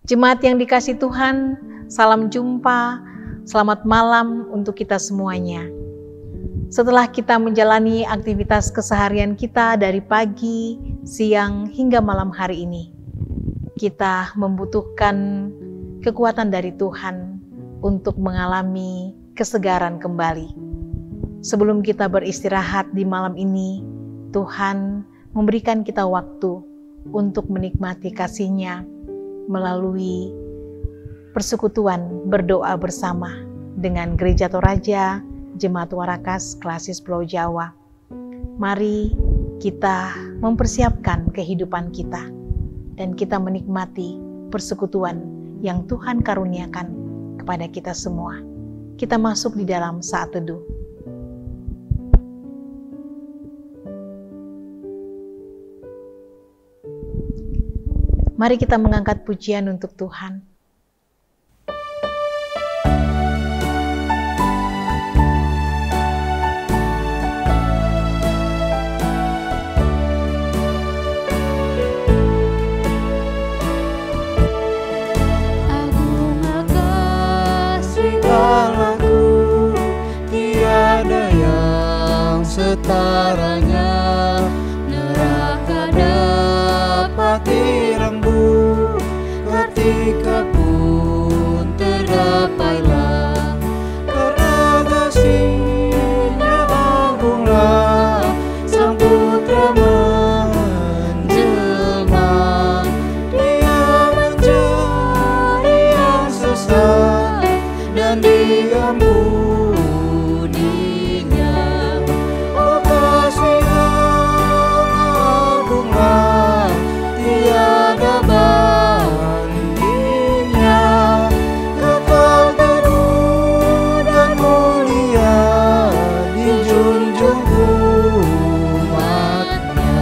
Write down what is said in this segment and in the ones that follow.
Jemaat yang dikasihi Tuhan, salam jumpa, selamat malam untuk kita semuanya. Setelah kita menjalani aktivitas keseharian kita dari pagi, siang, hingga malam hari ini, kita membutuhkan kekuatan dari Tuhan untuk mengalami kesegaran kembali. Sebelum kita beristirahat di malam ini, Tuhan memberikan kita waktu untuk menikmati kasih-Nya melalui persekutuan berdoa bersama dengan Gereja Toraja, Jemaat Warakas Klasis Pulau Jawa. Mari kita mempersiapkan kehidupan kita dan kita menikmati persekutuan yang Tuhan karuniakan kepada kita semua. Kita masuk di dalam saat teduh. Mari kita mengangkat pujian untuk Tuhan. Agung kasih Allahku, tiada yang setaranya. Neraka dapat direnggut ketika pun tergapailah, karena kasih-Nya agunglah Sang Putra menjelma. Dia mencari yang sesat dan diampuninya. Oh, kasih Allah agunglah, tiada bandingnya. Kekal teduh dan mulia dijunjung umat-Nya.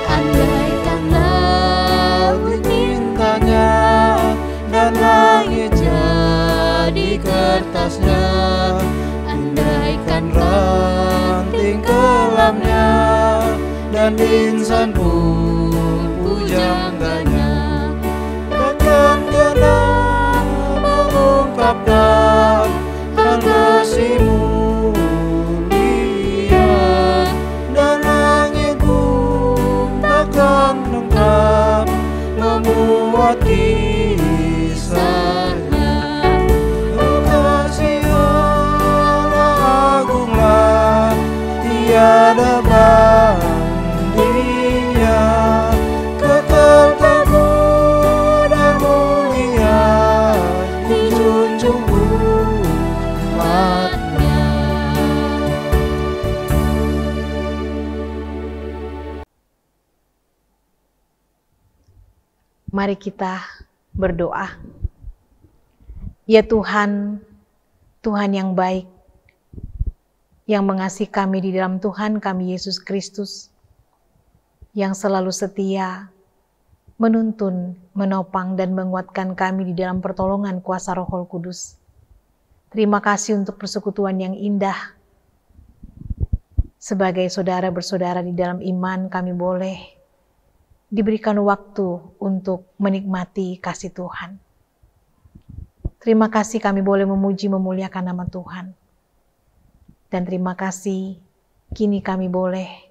Andaikan laut tintanya dan langit jadi kertasnya, andaikan ranting kelamnya dan insan pun pujangganya, takkan genap mengungkapkan hal kasih-Mu mulia, dan langit pun takkan lengkap memuat kisahnya. Oh, kasih Allah agunglah, tiada bandingnya. Kekal teguh dan mulia dijunjung umat-Nya. Mari kita berdoa. Ya Tuhan, Tuhan yang baik, yang mengasihi kami di dalam Tuhan kami Yesus Kristus, yang selalu setia, menuntun, menopang, dan menguatkan kami di dalam pertolongan kuasa Roh Kudus. Terima kasih untuk persekutuan yang indah. Sebagai saudara bersaudara di dalam iman, kami boleh diberikan waktu untuk menikmati kasih Tuhan. Terima kasih kami boleh memuji memuliakan nama Tuhan. Dan terima kasih kini kami boleh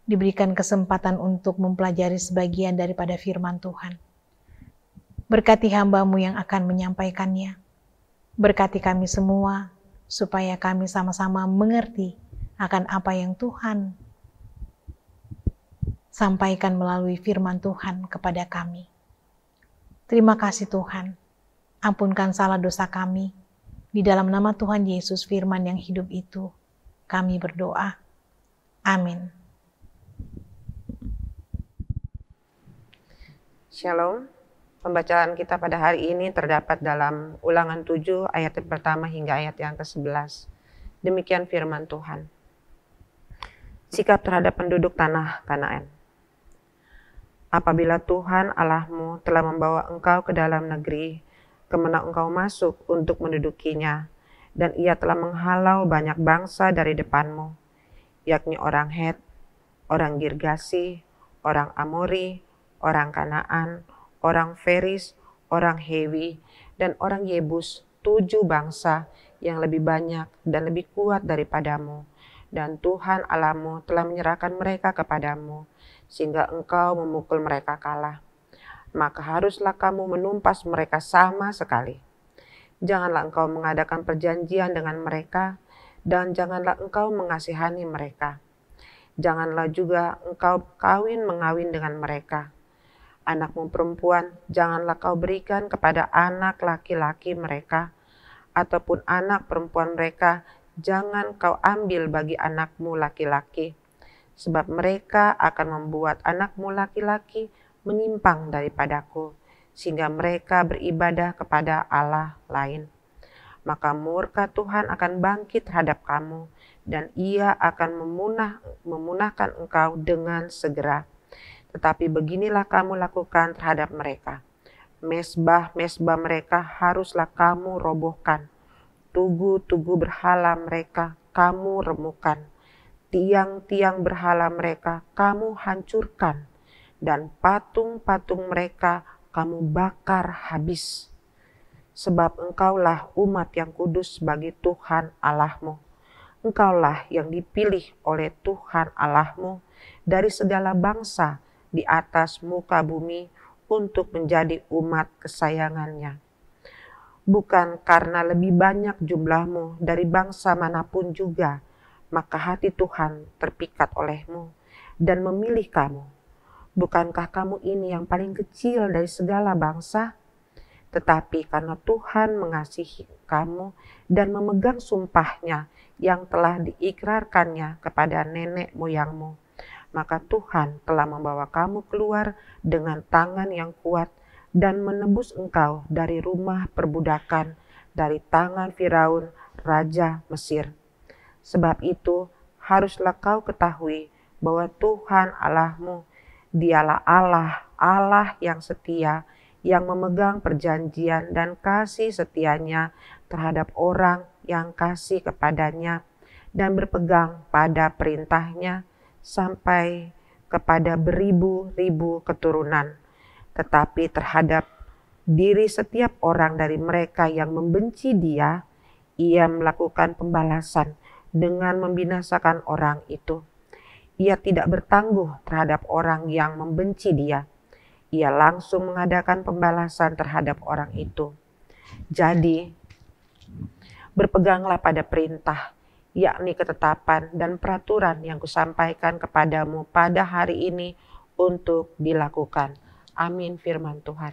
diberikan kesempatan untuk mempelajari sebagian daripada firman Tuhan. Berkati hamba-Mu yang akan menyampaikannya. Berkati kami semua supaya kami sama-sama mengerti akan apa yang Tuhan sampaikan melalui firman Tuhan kepada kami. Terima kasih Tuhan, ampunkan salah dosa kami. Di dalam nama Tuhan Yesus firman yang hidup itu, kami berdoa. Amin. Shalom. Pembacaan kita pada hari ini terdapat dalam Ulangan 7 ayat yang pertama hingga ayat yang ke-11. Demikian firman Tuhan. Sikap terhadap penduduk tanah Kanaan. Apabila Tuhan Allahmu telah membawa engkau ke dalam negeri, kemana engkau masuk untuk mendudukinya, dan ia telah menghalau banyak bangsa dari depanmu, yakni orang Het, orang Girgasi, orang Amori, orang Kanaan, orang Feris, orang Hewi, dan orang Yebus, 7 bangsa yang lebih banyak dan lebih kuat daripadamu. Dan Tuhan Allahmu telah menyerahkan mereka kepadamu, sehingga engkau memukul mereka kalah. Maka haruslah kamu menumpas mereka sama sekali. Janganlah engkau mengadakan perjanjian dengan mereka, dan janganlah engkau mengasihani mereka. Janganlah juga engkau mengawin dengan mereka. Anakmu perempuan janganlah kau berikan kepada anak laki-laki mereka, ataupun anak perempuan mereka jangan kau ambil bagi anakmu laki-laki, sebab mereka akan membuat anakmu laki-laki menyimpang daripadaku, sehingga mereka beribadah kepada Allah lain. Maka murka Tuhan akan bangkit terhadap kamu, dan ia akan memunahkan engkau dengan segera. Tetapi beginilah kamu lakukan terhadap mereka. Mesbah-mesbah mereka haruslah kamu robohkan. Tugu-tugu berhala mereka kamu remukan. Tiang-tiang berhala mereka kamu hancurkan. Dan patung-patung mereka kamu bakar habis. Sebab engkaulah umat yang kudus bagi Tuhan Allahmu. Engkaulah yang dipilih oleh Tuhan Allahmu dari segala bangsa di atas muka bumi untuk menjadi umat kesayangannya. Bukan karena lebih banyak jumlahmu dari bangsa manapun juga, maka hati Tuhan terpikat olehmu dan memilih kamu. Bukankah kamu ini yang paling kecil dari segala bangsa? Tetapi karena Tuhan mengasihi kamu dan memegang sumpahnya yang telah diikrarkannya kepada nenek moyangmu, maka Tuhan telah membawa kamu keluar dengan tangan yang kuat dan menebus engkau dari rumah perbudakan, dari tangan Firaun, Raja Mesir. Sebab itu haruslah kau ketahui bahwa Tuhan Allahmu, dialah Allah yang setia, yang memegang perjanjian dan kasih setianya terhadap orang yang kasih kepadanya dan berpegang pada perintahnya sampai kepada beribu-ribu keturunan. Tetapi terhadap diri setiap orang dari mereka yang membenci dia, ia melakukan pembalasan dengan membinasakan orang itu. Ia tidak bertangguh terhadap orang yang membenci dia. Ia langsung mengadakan pembalasan terhadap orang itu. Jadi, berpeganglah pada perintah, yakni ketetapan dan peraturan yang kusampaikan kepadamu pada hari ini untuk dilakukan. Amin firman Tuhan.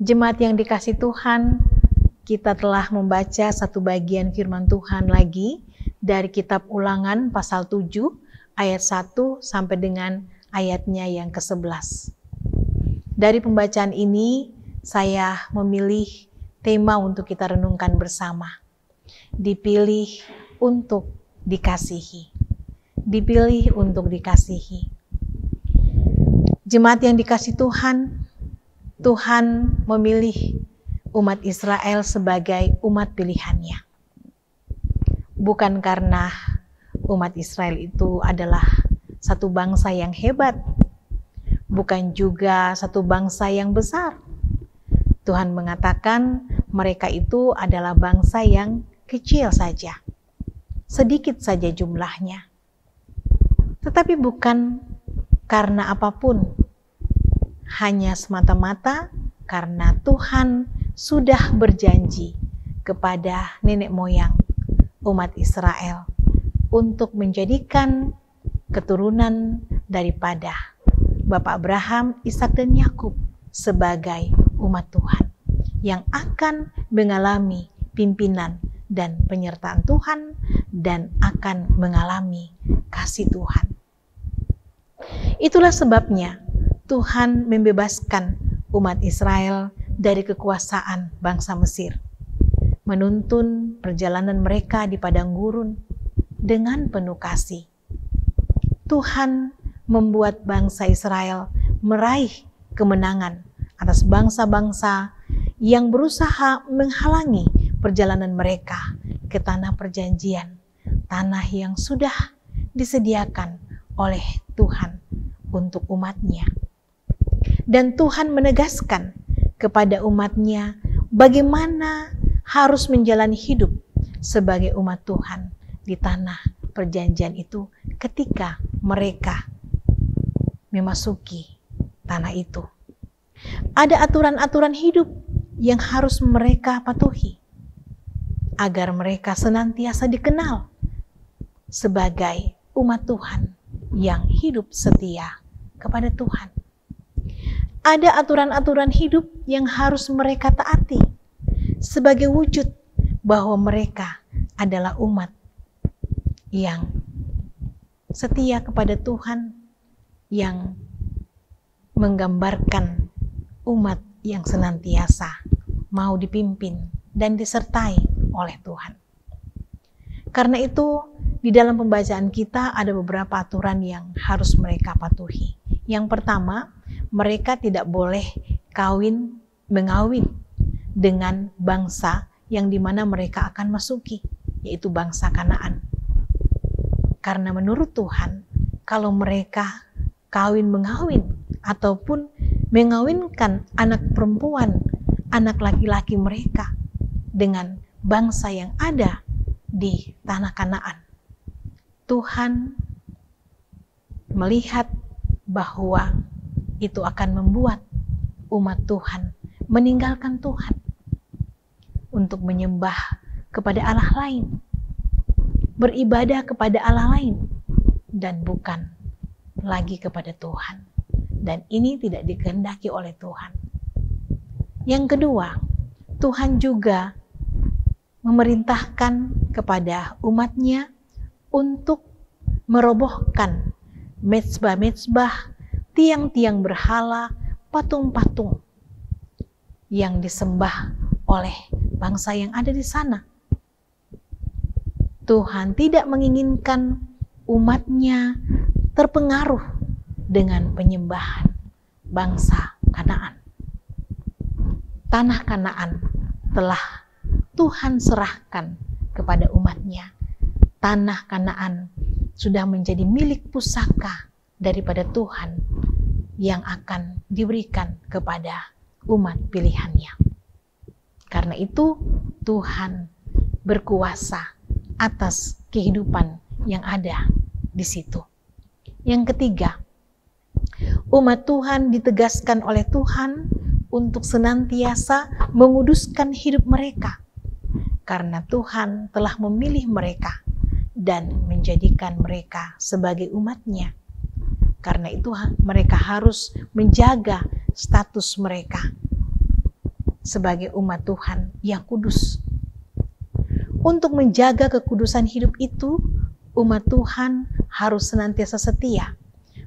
Jemaat yang dikasihi Tuhan, kita telah membaca satu bagian firman Tuhan lagi dari kitab Ulangan pasal 7 ayat 1 sampai dengan ayatnya yang ke-11. Dari pembacaan ini saya memilih tema untuk kita renungkan bersama. Dipilih untuk dikasihi. Dipilih untuk dikasihi. Jemaat yang dikasihi Tuhan, Tuhan memilih umat Israel sebagai umat pilihannya. Bukan karena umat Israel itu adalah satu bangsa yang hebat, bukan juga satu bangsa yang besar. Tuhan mengatakan mereka itu adalah bangsa yang kecil saja, sedikit saja jumlahnya. Tetapi bukan karena apapun, hanya semata-mata karena Tuhan sudah berjanji kepada nenek moyang umat Israel untuk menjadikan keturunan daripada Bapak Abraham, Ishak dan Yakub sebagai umat Tuhan yang akan mengalami pimpinan dan penyertaan Tuhan dan akan mengalami kasih Tuhan. Itulah sebabnya Tuhan membebaskan umat Israel dari kekuasaan bangsa Mesir, menuntun perjalanan mereka di padang gurun dengan penuh kasih. Tuhan membuat bangsa Israel meraih kemenangan atas bangsa-bangsa yang berusaha menghalangi perjalanan mereka ke tanah perjanjian, tanah yang sudah disediakan oleh Tuhan untuk umatnya. Dan Tuhan menegaskan kepada umatnya bagaimana harus menjalani hidup sebagai umat Tuhan di tanah perjanjian itu ketika mereka memasuki tanah itu. Ada aturan-aturan hidup yang harus mereka patuhi agar mereka senantiasa dikenal sebagai umat Tuhan yang hidup setia kepada Tuhan. Ada aturan-aturan hidup yang harus mereka taati sebagai wujud bahwa mereka adalah umat yang setia kepada Tuhan, yang menggambarkan umat yang senantiasa mau dipimpin dan disertai oleh Tuhan. Karena itu, di dalam pembacaan kita ada beberapa aturan yang harus mereka patuhi. Yang pertama, mereka tidak boleh mengawin dengan bangsa yang dimana mereka akan masuki, yaitu bangsa Kanaan. Karena menurut Tuhan, kalau mereka mengawin ataupun mengawinkan anak perempuan, anak laki-laki mereka dengan bangsa yang ada di tanah Kanaan, Tuhan melihat bahwa itu akan membuat umat Tuhan meninggalkan Tuhan untuk menyembah kepada Allah lain, beribadah kepada Allah lain, dan bukan lagi kepada Tuhan. Dan ini tidak dikehendaki oleh Tuhan. Yang kedua, Tuhan juga memerintahkan kepada umatnya untuk merobohkan mezbah-mezbah, tiang-tiang berhala, patung-patung yang disembah oleh bangsa yang ada di sana. Tuhan tidak menginginkan umatnya terpengaruh dengan penyembahan bangsa Kanaan. Tanah Kanaan telah Tuhan serahkan kepada umatnya. Tanah Kanaan sudah menjadi milik pusaka daripada Tuhan yang akan diberikan kepada umat pilihannya. Karena itu Tuhan berkuasa atas kehidupan yang ada di situ. Yang ketiga, umat Tuhan ditegaskan oleh Tuhan untuk senantiasa menguduskan hidup mereka, karena Tuhan telah memilih mereka dan menjadikan mereka sebagai umatnya. Karena itu mereka harus menjaga status mereka sebagai umat Tuhan yang kudus. Untuk menjaga kekudusan hidup itu, umat Tuhan harus senantiasa setia,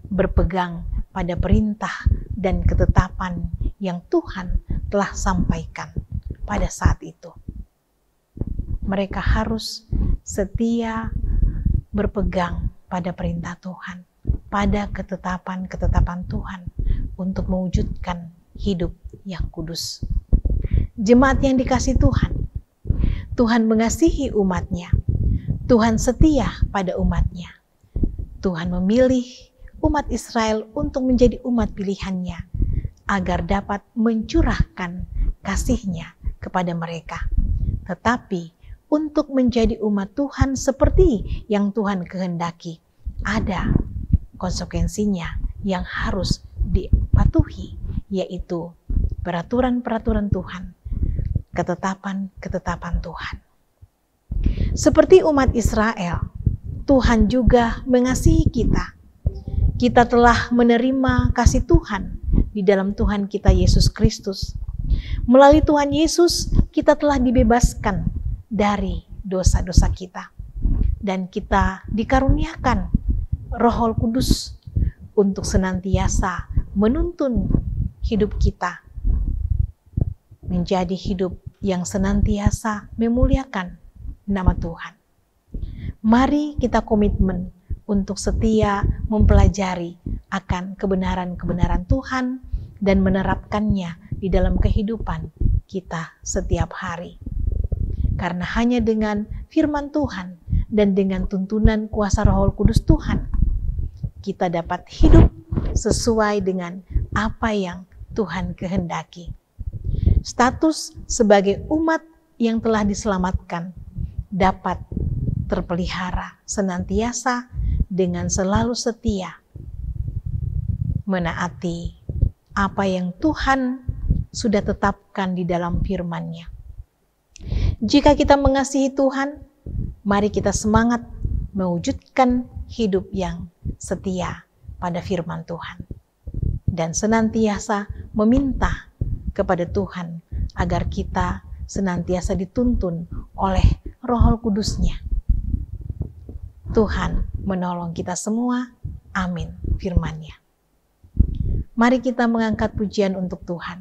berpegang pada perintah dan ketetapan yang Tuhan telah sampaikan pada saat itu. Mereka harus setia berpegang pada perintah Tuhan, pada ketetapan-ketetapan Tuhan untuk mewujudkan hidup yang kudus. Jemaat yang dikasihi Tuhan, Tuhan mengasihi umatnya. Tuhan setia pada umatnya. Tuhan memilih umat Israel untuk menjadi umat pilihannya agar dapat mencurahkan kasih-Nya kepada mereka. Tetapi untuk menjadi umat Tuhan seperti yang Tuhan kehendaki, ada konsekuensinya yang harus dipatuhi, yaitu peraturan-peraturan Tuhan, ketetapan-ketetapan Tuhan. Seperti umat Israel, Tuhan juga mengasihi kita. Kita telah menerima kasih Tuhan di dalam Tuhan kita Yesus Kristus. Melalui Tuhan Yesus, kita telah dibebaskan dari dosa-dosa kita. Dan kita dikaruniakan Roh Kudus untuk senantiasa menuntun hidup kita menjadi hidup yang senantiasa memuliakan nama Tuhan. Mari kita komitmen untuk setia mempelajari akan kebenaran-kebenaran Tuhan dan menerapkannya di dalam kehidupan kita setiap hari. Karena hanya dengan firman Tuhan dan dengan tuntunan kuasa Roh Kudus Tuhan, kita dapat hidup sesuai dengan apa yang Tuhan kehendaki. Status sebagai umat yang telah diselamatkan dapat terpelihara senantiasa dengan selalu setia menaati apa yang Tuhan sudah tetapkan di dalam firman-Nya. Jika kita mengasihi Tuhan, mari kita semangat mewujudkan hidup yang setia pada firman Tuhan. Dan senantiasa meminta kepada Tuhan agar kita senantiasa dituntun oleh Roh Kudus-Nya. Tuhan menolong kita semua. Amin firman-Nya. Mari kita mengangkat pujian untuk Tuhan.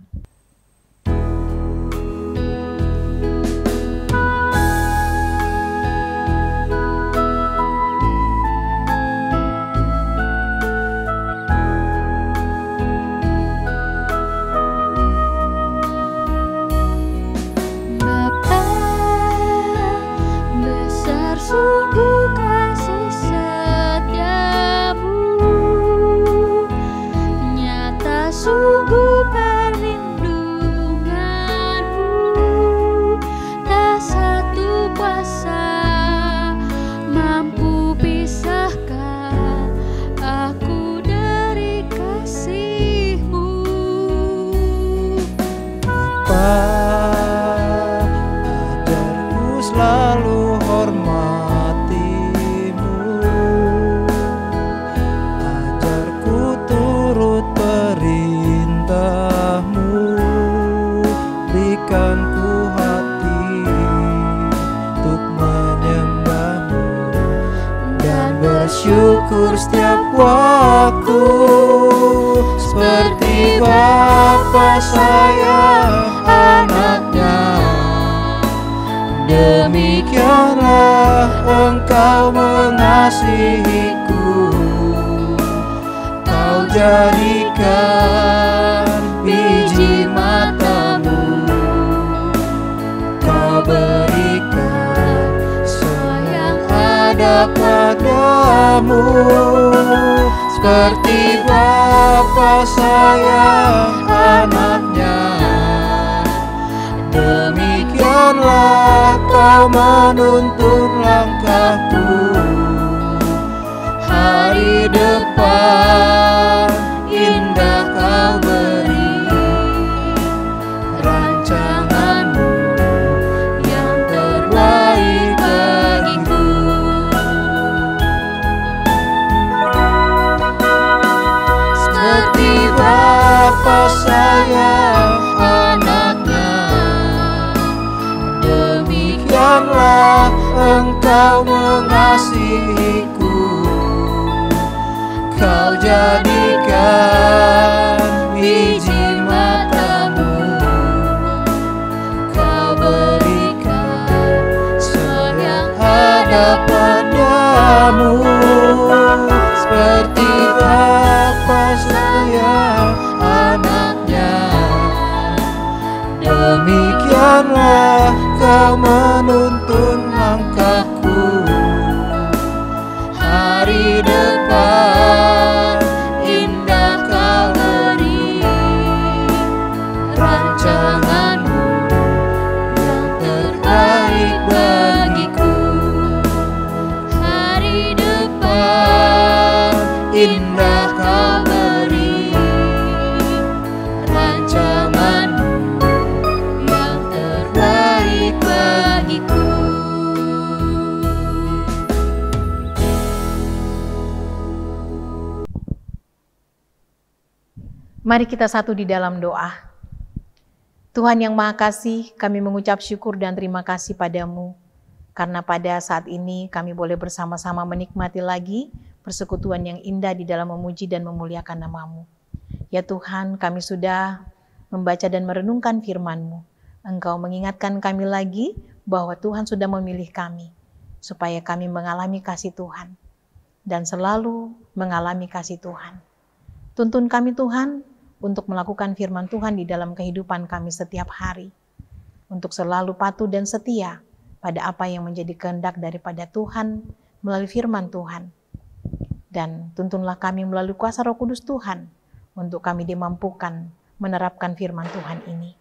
Sungguh kasih setiamu, nyata sungguh perlindunganmu, tak satu kuasa mampu pisahkan aku dari kasih-Mu. Ajarku selalu hormatimu, ajarku turut perintahmu, berikan ku hati untuk menyembahmu dan bersyukur setiap waktu, seperti Bapa sayang anaknya. Demikianlah Engkau mengasihiku, Kau jadikan biji matamu, Kau berikan sayang ada padamu, seperti Bapa sayang anaknya. Demikianlah Kau menuntun langkahku, hari depan indah Kau beri, rancangan-Mu yang terbaik bagiku. Seperti Bapa sayang anaknya, demikianlah Engkau mengasihiku, Kau jadikan biji matamu, Kau berikan sayang ada padamu, seperti Bapa sayang anaknya. Demikianlah Kau menuntun langkahku, hari depan indah Kau beri, rancangan-Mu yang terbaik bagiku, hari depan indah Kau beri, rancangan-Mu yang terbaik bagiku. Mari kita satu di dalam doa. Tuhan yang Maha Kasih, kami mengucap syukur dan terima kasih padamu, karena pada saat ini kami boleh bersama-sama menikmati lagi persekutuan yang indah di dalam memuji dan memuliakan nama-Mu. Ya Tuhan, kami sudah membaca dan merenungkan firman-Mu. Engkau mengingatkan kami lagi bahwa Tuhan sudah memilih kami, supaya kami mengalami kasih Tuhan, dan selalu mengalami kasih Tuhan. Tuntun kami Tuhan, untuk melakukan firman Tuhan di dalam kehidupan kami setiap hari, untuk selalu patuh dan setia pada apa yang menjadi kehendak daripada Tuhan melalui firman Tuhan. Dan tuntunlah kami melalui kuasa Roh Kudus Tuhan untuk kami dimampukan menerapkan firman Tuhan ini.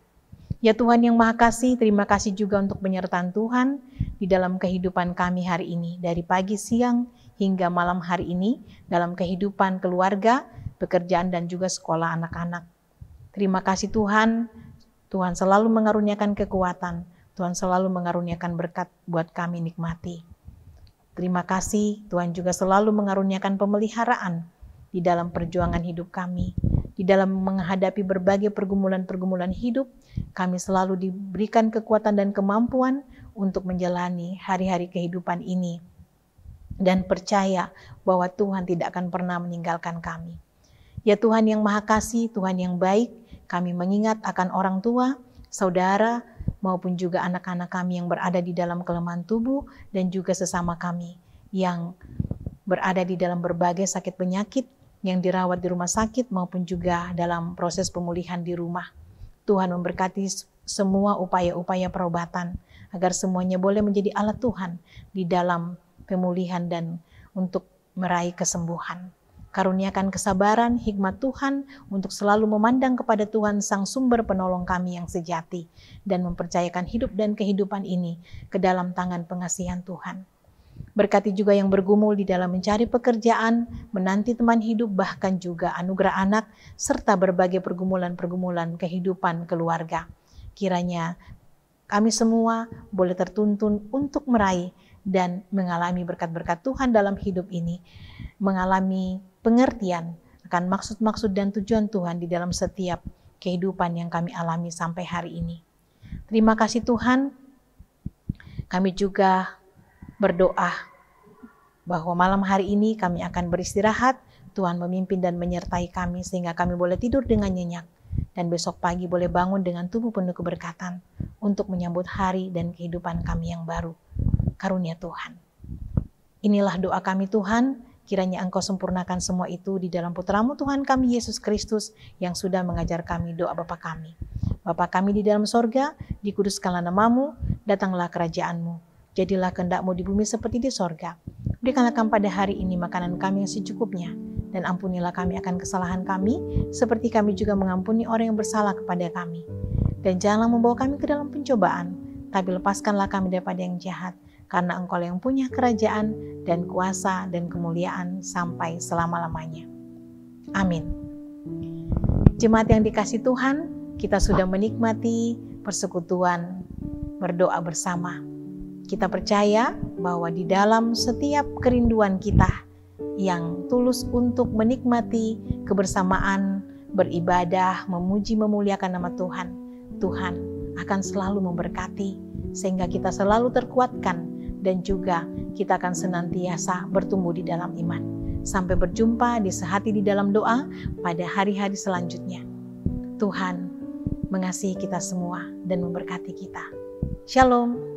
Ya Tuhan yang Maha Kasih, terima kasih juga untuk penyertaan Tuhan di dalam kehidupan kami hari ini, dari pagi, siang, hingga malam hari ini, dalam kehidupan keluarga, pekerjaan, dan juga sekolah anak-anak. Terima kasih Tuhan, Tuhan selalu mengaruniakan kekuatan, Tuhan selalu mengaruniakan berkat buat kami nikmati. Terima kasih, Tuhan juga selalu mengaruniakan pemeliharaan di dalam perjuangan hidup kami. Di dalam menghadapi berbagai pergumulan-pergumulan hidup, kami selalu diberikan kekuatan dan kemampuan untuk menjalani hari-hari kehidupan ini. Dan percaya bahwa Tuhan tidak akan pernah meninggalkan kami. Ya Tuhan yang Maha Kasih, Tuhan yang baik, kami mengingat akan orang tua, saudara, maupun juga anak-anak kami yang berada di dalam kelemahan tubuh, dan juga sesama kami yang berada di dalam berbagai sakit penyakit, yang dirawat di rumah sakit maupun juga dalam proses pemulihan di rumah. Tuhan memberkati semua upaya-upaya perobatan, agar semuanya boleh menjadi alat Tuhan di dalam pemulihan dan untuk meraih kesembuhan. Karuniakan kesabaran, hikmat Tuhan untuk selalu memandang kepada Tuhan Sang Sumber Penolong kami yang sejati, dan mempercayakan hidup dan kehidupan ini ke dalam tangan pengasihan Tuhan. Berkati juga yang bergumul di dalam mencari pekerjaan, menanti teman hidup, bahkan juga anugerah anak, serta berbagai pergumulan-pergumulan kehidupan keluarga. Kiranya kami semua boleh tertuntun untuk meraih dan mengalami berkat-berkat Tuhan dalam hidup ini, mengalami pengertian akan maksud-maksud dan tujuan Tuhan di dalam setiap kehidupan yang kami alami sampai hari ini. Terima kasih Tuhan, kami juga berdoa bahwa malam hari ini kami akan beristirahat, Tuhan memimpin dan menyertai kami sehingga kami boleh tidur dengan nyenyak, dan besok pagi boleh bangun dengan tubuh penuh keberkatan untuk menyambut hari dan kehidupan kami yang baru. Karunia Tuhan. Inilah doa kami Tuhan, kiranya Engkau sempurnakan semua itu di dalam Putra-Mu Tuhan kami Yesus Kristus yang sudah mengajar kami doa Bapa kami. Bapa kami di dalam sorga, dikuduskanlah nama-Mu, datanglah kerajaan-Mu. Jadilah kehendak-Mu di bumi seperti di sorga. Berikanlah kami pada hari ini makanan kami yang secukupnya, dan ampunilah kami akan kesalahan kami, seperti kami juga mengampuni orang yang bersalah kepada kami. Dan janganlah membawa kami ke dalam pencobaan, tapi lepaskanlah kami daripada yang jahat, karena Engkau yang punya kerajaan dan kuasa dan kemuliaan sampai selama-lamanya. Amin. Jemaat yang dikasihi Tuhan, kita sudah menikmati persekutuan berdoa bersama. Kita percaya bahwa di dalam setiap kerinduan kita yang tulus untuk menikmati kebersamaan, beribadah, memuji, memuliakan nama Tuhan, Tuhan akan selalu memberkati sehingga kita selalu terkuatkan dan juga kita akan senantiasa bertumbuh di dalam iman. Sampai berjumpa di Sehati di dalam Doa pada hari-hari selanjutnya. Tuhan mengasihi kita semua dan memberkati kita. Shalom.